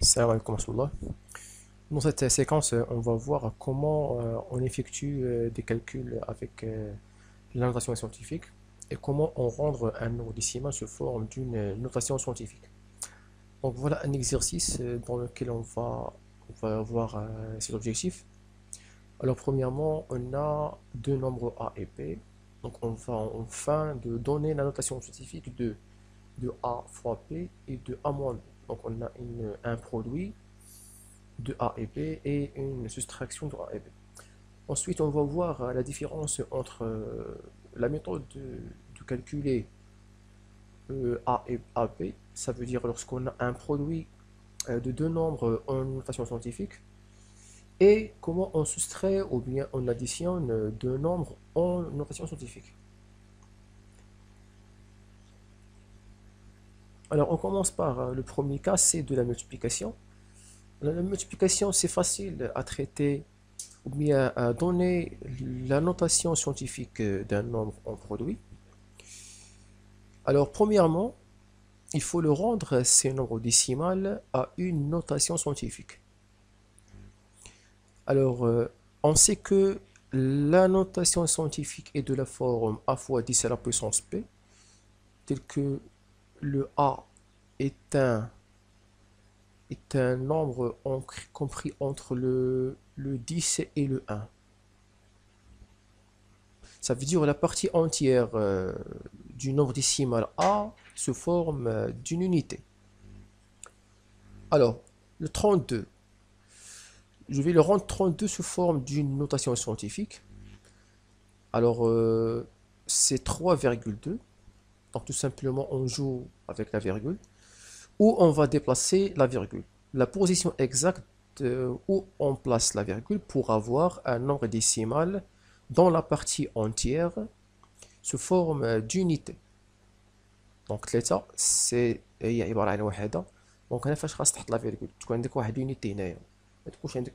Salam alaikum wa rahmatullah. Dans cette séquence, on va voir comment on effectue des calculs avec la notation scientifique et comment on rendre un nombre décimal sous forme d'une notation scientifique. Donc voilà un exercice dans lequel on va voir cet objectif. Alors premièrement, on a deux nombres A et B. Donc on va enfin de donner la notation scientifique de A fois B et de A moins B. Donc on a un produit de A et B et une soustraction de A et B. Ensuite, on va voir la différence entre la méthode de calculer A et AB. Ça veut dire lorsqu'on a un produit de deux nombres en notation scientifique et comment on soustrait ou bien on additionne deux nombres en notation scientifique. Alors, on commence par le premier cas, c'est de la multiplication. La multiplication, c'est facile à traiter ou bien à donner la notation scientifique d'un nombre en produit. Alors, premièrement, il faut le rendre, ces nombres décimales, à une notation scientifique. Alors, on sait que la notation scientifique est de la forme a fois 10 à la puissance p, tel que le a est un nombre compris entre le 10 et le 1. Ça veut dire la partie entière du nombre décimal A se forme d'une unité. Alors, le 32, je vais le rendre 32 sous forme d'une notation scientifique. Alors, c'est 3,2. Donc, tout simplement, on joue avec la virgule. Ou on va déplacer la virgule. La position exacte où on place la virgule pour avoir un nombre décimal dans la partie entière sous forme d'unité. دونك 3 سي هي عباره عن وحده. دونك هنا فاش خاص تحط لا فيرغول تكون عندك واحد يونيتي هنايا، ما تكونش عندك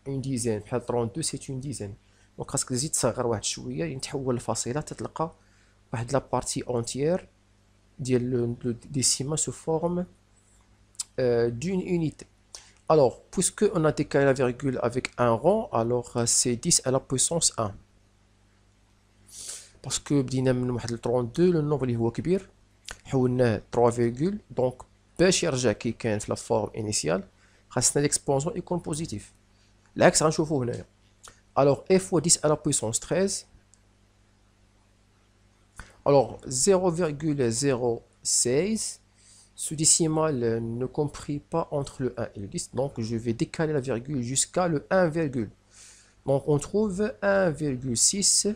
اون ديزين بحال 32 سي اون ديزين. دونك خاصك تزيد تصغر واحد شويه، يعني تحول الفاصله تتلقى واحد لا بارتي اونتيير ديال لو ديسيمال سو فورم d'une unité. Alors, puisque on a décalé la virgule avec un rond, alors c'est 10 à la puissance 1. Parce que بدينا من واحد 32 le nombre اللي هو كبير حولناه 3 فيرغول، دونك باش يرجع كي كان في لا فورم انيسيال خاصنا ليكسبونسون يكون بوزيتيف. العكس غنشوفوه هنايا. alors f fois 10 à la puissance 13. alors 0,016, ce décimal ne comprit pas entre le 1 et le 10, donc je vais décaler la virgule jusqu'à le 1, donc on trouve 1,6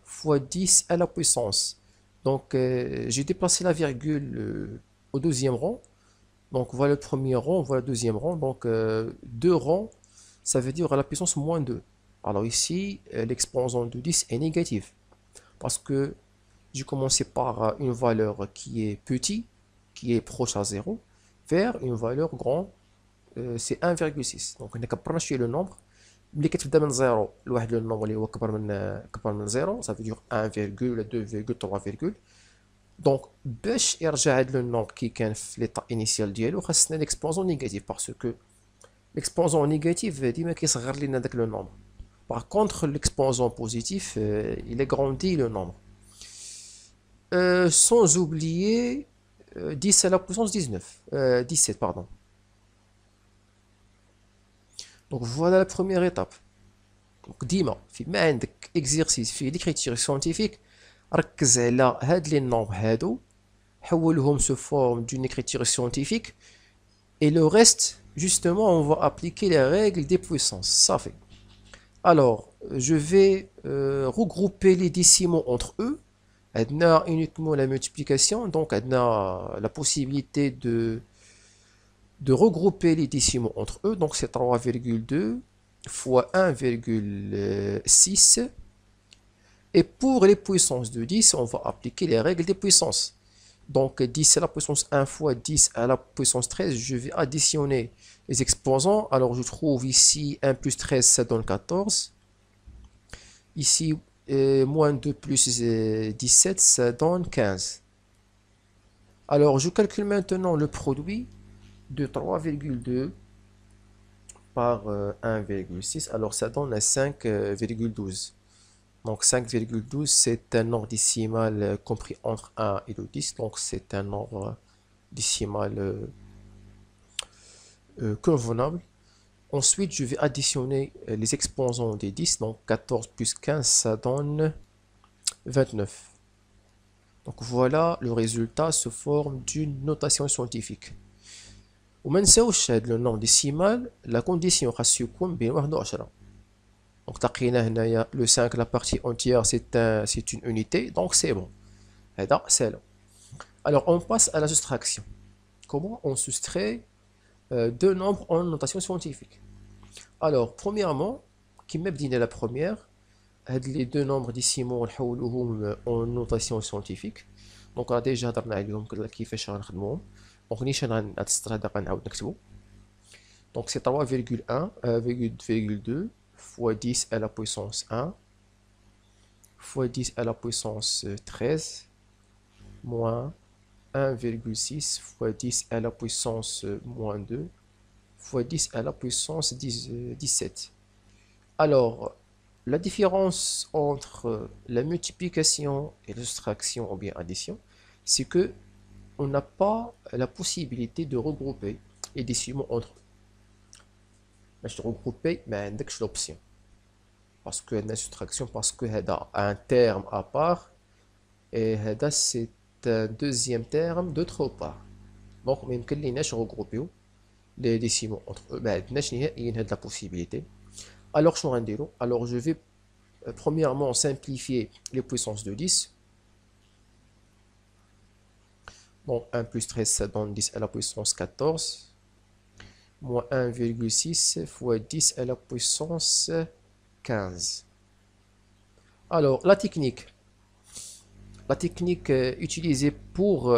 fois 10 à la puissance. Donc j'ai déplacé la virgule au deuxième rang. Donc voilà le premier rang, voilà le deuxième rang. Donc deux rangs, ça veut dire à la puissance moins 2. Alors ici, l'exponent de 10 est négatif. Parce que j'ai commencé par une valeur qui est petite, qui est proche à 0, vers une valeur grande, c'est 1,6. Donc on a branché le nombre. ملي كتبدا من زيرو لواحد لو نومبر اللي هو كبر من زيرو، ça veut dire 1 ولا 2 3 دونك باش يرجع هاد لو نومبر كي كان في ليطا انيسيال ديالو خاصنا ليكسبونسون نيجاتيف، باسكو ليكسبونسون نيجاتيف ديما كيصغر لينا داك لو نومبر. باغ كونطخ ليكسبونسون بوزيتيف il agrandit le nombre. Sans oublier 10 à la puissance 17, pardon. Donc voilà la première étape. Donc ديما فيما عندك اكزيرسيس فيه ليكريتير سيانتيفيك ركز على هاد لي نومبر هادو، حولهم sous forme d'une écriture scientifique, et le reste justement on va appliquer les règles des puissances. Ça fait. Alors je vais regrouper les décimaux entre eux. On a uniquement la multiplication, donc on a la possibilité de regrouper les décimaux entre eux. Donc c'est 3,2 fois 1,6. Et pour les puissances de 10, on va appliquer les règles des puissances. Donc 10 à la puissance 1 fois 10 à la puissance 13, je vais additionner les exposants. Alors je trouve ici 1 plus 13, ça donne 14. Ici, moins 2 plus 17, ça donne 15. Alors je calcule maintenant le produit de 3,2 par 1,6, alors ça donne un 5,12. Donc 5,12, c'est un nombre décimal compris entre 1 et le 10, donc c'est un nombre décimal convenable. Ensuite, je vais additionner les exposants des 10, donc 14 plus 15, ça donne 29. Donc voilà, le résultat se forme d'une notation scientifique. وما نساوش هاد لو نون ديسيمال لا كونديسيون خاص يكون بين 1 و 10. دونك لقينا هنايا لو 5 لا بارتي اونتيير سي une unité, donc c'est bon. هذا سهل. Alors on passe à la soustraction. Comment on soustrait deux nombres en notation scientifique? Alors premièrement, كيما بدينا la première, هاد les deux nombres décimaux نحولوهم en notation scientifique. دونك راه ديجا هضرنا عليهم كيفاش غنخدموهم. دونك نيشان هاد السطر هذا غنعاود نكتبو. Donc c'est 3,1, 1,2 fois 10 à la puissance 1 fois 10 à la puissance 13 moins 1,6 fois 10 à la puissance moins 2 fois 10 à la puissance 17. Alors, la différence entre la multiplication et la soustraction ou bien addition, c'est que on n'a pas la possibilité de regrouper les décimaux entre eux. باش تغروبي ما عندكش l'option parce que la soustraction, parce que هذا un terme à part et هذا c'est un deuxième terme d'autre part. Donc ما يمكن ليناش نغروبيو les décimaux entre eux, ما عندناش نهائيا هاد la possibilité. Alors شنو غنديرو؟ Alors je vais premièrement simplifier les puissances de 10. Donc 1 plus 13 ça donne 10 à la puissance 14 moins 1,6 fois 10 à la puissance 15. Alors, la technique utilisée pour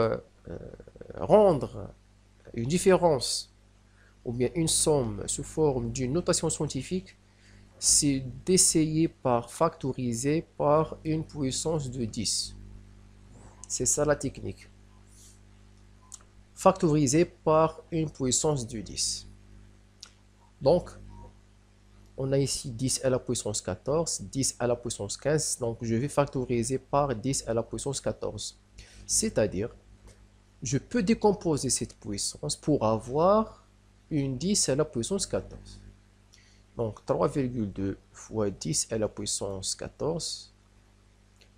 rendre une différence ou bien une somme sous forme d'une notation scientifique, c'est d'essayer par factoriser par une puissance de 10. C'est ça la technique. Factoriser par une puissance de 10. Donc, on a ici 10 à la puissance 14, 10 à la puissance 15. Donc, je vais factoriser par 10 à la puissance 14. C'est-à-dire, je peux décomposer cette puissance pour avoir une 10 à la puissance 14. Donc, 3,2 fois 10 à la puissance 14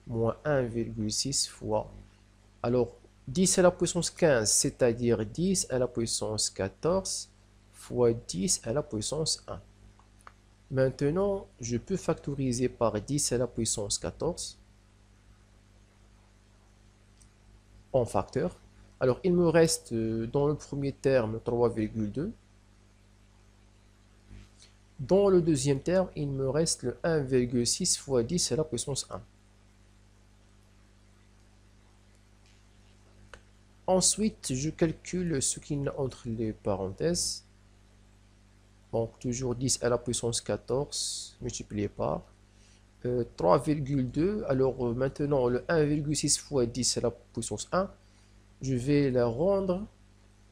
moins 1,6 fois. Alors, 10 à la puissance 15, c'est-à-dire 10 à la puissance 14 fois 10 à la puissance 1. Maintenant, je peux factoriser par 10 à la puissance 14 en facteur. Alors, il me reste dans le premier terme 3,2. Dans le deuxième terme, il me reste le 1,6 fois 10 à la puissance 1. Ensuite, je calcule ce qu'il y a entre les parenthèses. Donc, toujours 10 à la puissance 14 multiplié par 3,2. Alors, maintenant, le 1,6 fois 10 à la puissance 1, je vais la rendre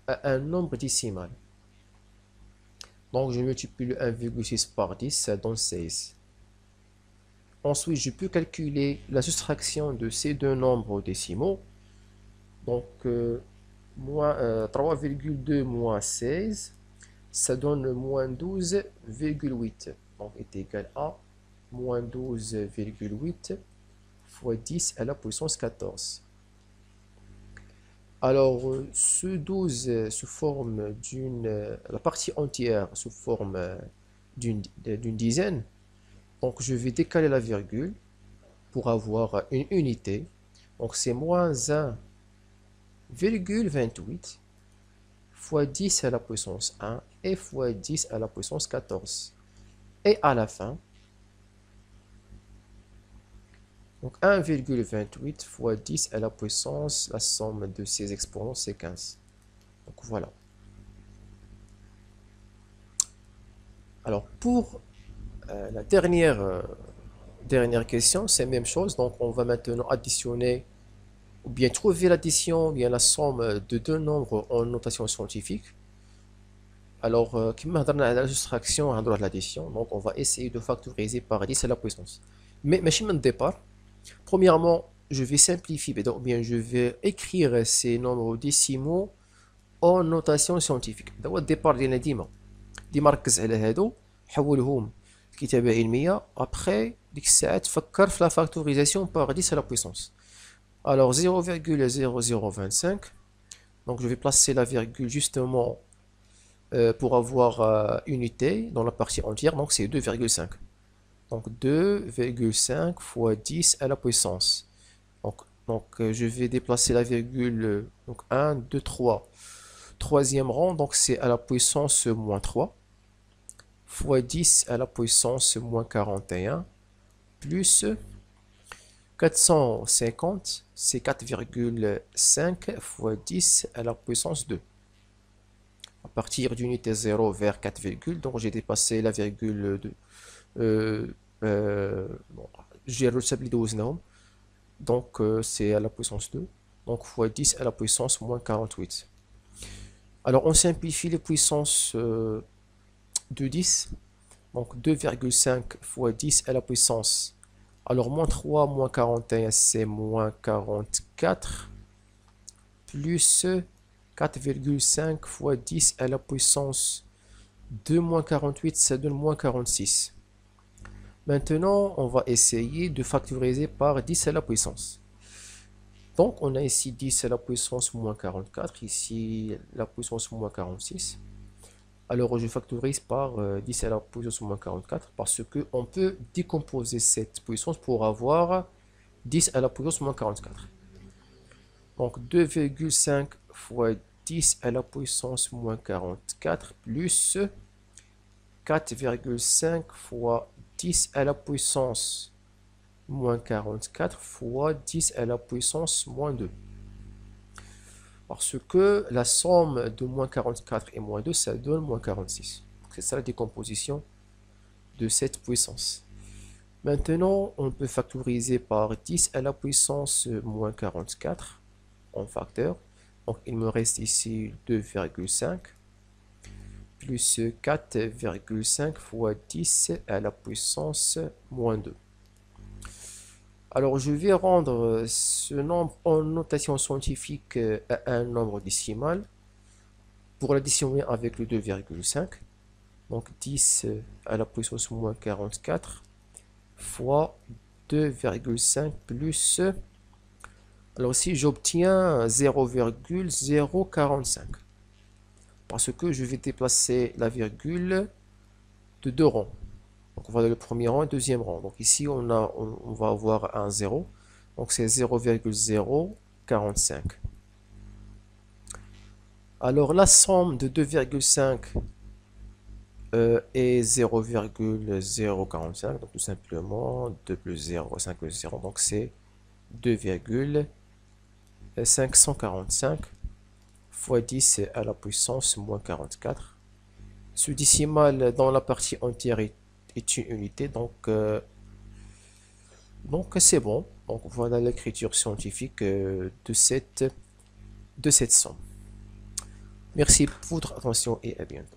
à un nombre décimal. Donc, je multiplie le 1,6 par 10, ça donne 16. Ensuite, je peux calculer la soustraction de ces deux nombres décimaux. Donc, 3,2 moins 16, ça donne moins 12,8. Donc, est égal à moins 12,8 fois 10 à la puissance 14. Alors, ce 12 sous forme la partie entière sous forme d'une dizaine. Donc, je vais décaler la virgule pour avoir une unité. Donc, c'est moins 1,28 fois 10 à la puissance 1 et fois 10 à la puissance 14. Et à la fin, donc 1,28 fois 10 à la puissance, la somme de ces exposants, c'est 15. Donc voilà. Alors pour la dernière question, c'est la même chose. Donc on va maintenant additionner ou bien trouver l'addition, ou bien la somme de deux nombres en notation scientifique. Alors, كما هضرنا على la soustraction هنهضروا على l'addition, donc on va essayer de factoriser par 10 à la puissance. Mais ماشي من départ. Premièrement, je vais simplifier, ou bien je vais écrire ces nombres décimaux en notation scientifique. هذا هو الديبار ديالنا ديما ركز على هادو، حولهم لكتابة علمية. après ديك الساعة تفكر في la factorisation par 10 à la puissance. Alors 0,0025, donc je vais placer la virgule justement pour avoir unité dans la partie entière, donc c'est 2,5. Donc 2,5 fois 10 à la puissance. Donc je vais déplacer la virgule, donc 1, 2, 3. Troisième rang, donc c'est à la puissance moins 3 fois 10 à la puissance moins 41 plus 450, c'est 4,5 fois 10 à la puissance 2. À partir d'unité 0 vers 4, donc j'ai dépassé la virgule de bon, j'ai rétabli 12 normes, donc c'est à la puissance 2, donc fois 10 à la puissance moins 48. Alors on simplifie les puissances de 10, donc 2,5 fois 10 à la puissance, alors moins 3 moins 41 c'est moins 44, plus 4,5 fois 10 à la puissance 2 moins 48, ça donne moins 46. Maintenant, on va essayer de factoriser par 10 à la puissance. Donc, on a ici 10 à la puissance moins 44, ici la puissance moins 46. Alors, je factorise par 10 à la puissance moins 44 parce qu'on peut décomposer cette puissance pour avoir 10 à la puissance moins 44. Donc, 2,5 fois 10 à la puissance moins 44 plus 4,5 fois 10 à la puissance moins 44 fois 10 à la puissance moins 2. Parce que la somme de moins 44 et moins 2, ça donne moins 46. C'est ça la décomposition de cette puissance. Maintenant, on peut factoriser par 10 à la puissance moins 44 en facteur. Donc, il me reste ici 2,5 plus 4,5 fois 10 à la puissance moins 2. Alors, je vais rendre ce nombre en notation scientifique à un nombre décimal pour l'additionner avec le 2,5. Donc, 10 à la puissance moins 44 fois 2,5 plus... Alors, si j'obtiens 0,045. Parce que je vais déplacer la virgule de deux rangs. Donc on va dans le premier rang et le deuxième rang. Donc ici on va avoir un 0. Donc c'est 0,045. Alors la somme de 2,5 est 0,045. Donc tout simplement 2 plus 0, 5 plus 0. Donc c'est 2,545 fois 10 à la puissance moins 44. Ce décimal dans la partie entière est une unité, donc c'est bon. Donc voilà l'écriture scientifique de cette somme. Merci pour votre attention et à bientôt.